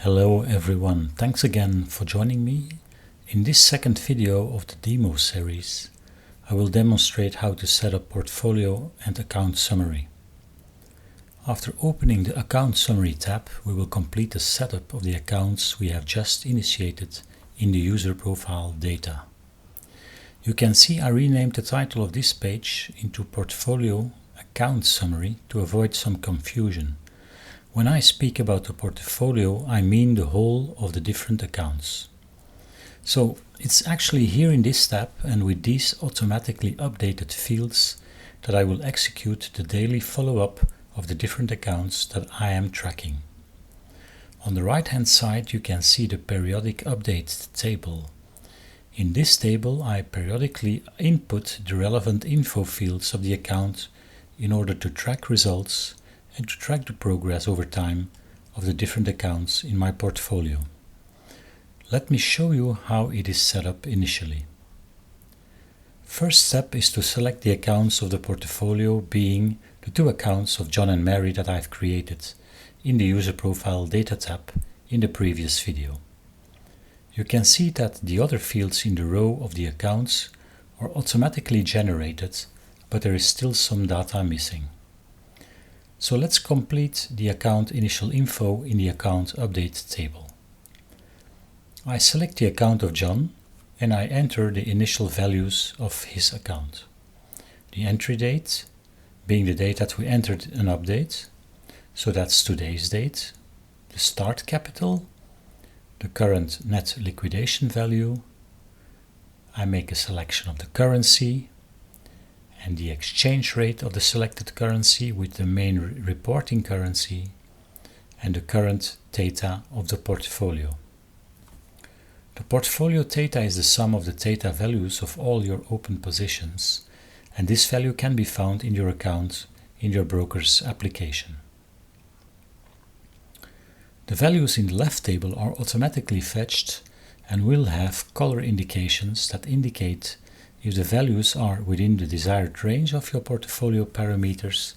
Hello everyone, thanks again for joining me. In this second video of the demo series, I will demonstrate how to set up portfolio and account summary. After opening the account summary tab, we will complete the setup of the accounts we have just initiated in the user profile data. You can see I renamed the title of this page into Portfolio Account Summary to avoid some confusion. When I speak about the portfolio, I mean the whole of the different accounts. So it's actually here in this tab and with these automatically updated fields that I will execute the daily follow-up of the different accounts that I am tracking. On the right hand side you can see the periodic update table. In this table I periodically input the relevant info fields of the account in order to track results and to track the progress over time of the different accounts in my portfolio. Let me show you how it is set up initially. First step is to select the accounts of the portfolio, being the two accounts of John and Mary that I've created in the user profile data tab in the previous video. You can see that the other fields in the row of the accounts are automatically generated, but there is still some data missing. So let's complete the account initial info in the account update table. I select the account of John and I enter the initial values of his account. The entry date being the date that we entered an update, so that's today's date, the start capital, the current net liquidation value, I make a selection of the currency, and the exchange rate of the selected currency with the main reporting currency, and the current theta of the portfolio. The portfolio theta is the sum of the theta values of all your open positions, and this value can be found in your account in your broker's application. The values in the left table are automatically fetched and will have color indications that indicate if the values are within the desired range of your portfolio parameters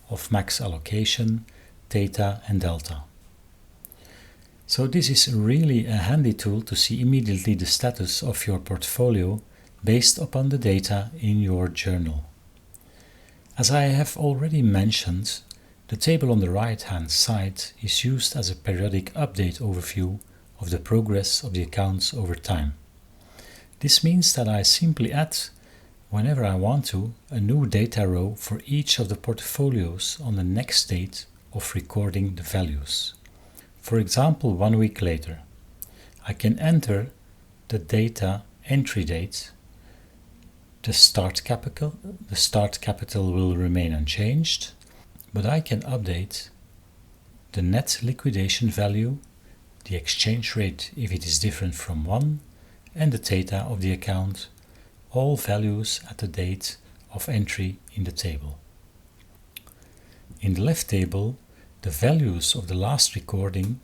of max allocation, theta and delta. So this is really a handy tool to see immediately the status of your portfolio based upon the data in your journal. As I have already mentioned, the table on the right hand side is used as a periodic update overview of the progress of the accounts over time. This means that I simply add, whenever I want to, a new data row for each of the portfolios on the next date of recording the values. For example, 1 week later, I can enter the data entry date. The start capital will remain unchanged, but I can update the net liquidation value, the exchange rate if it is different from 1, and the theta of the account, all values at the date of entry in the table. In the left table, the values of the last recording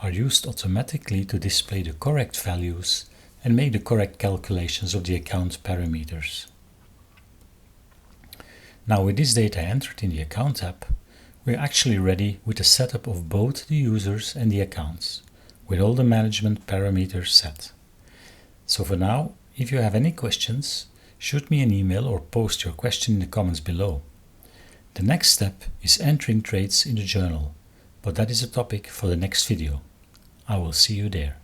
are used automatically to display the correct values and make the correct calculations of the account parameters. Now with this data entered in the account tab, we're actually ready with the setup of both the users and the accounts, with all the management parameters set. So for now, if you have any questions, shoot me an email or post your question in the comments below. The next step is entering trades in the journal, but that is a topic for the next video. I will see you there.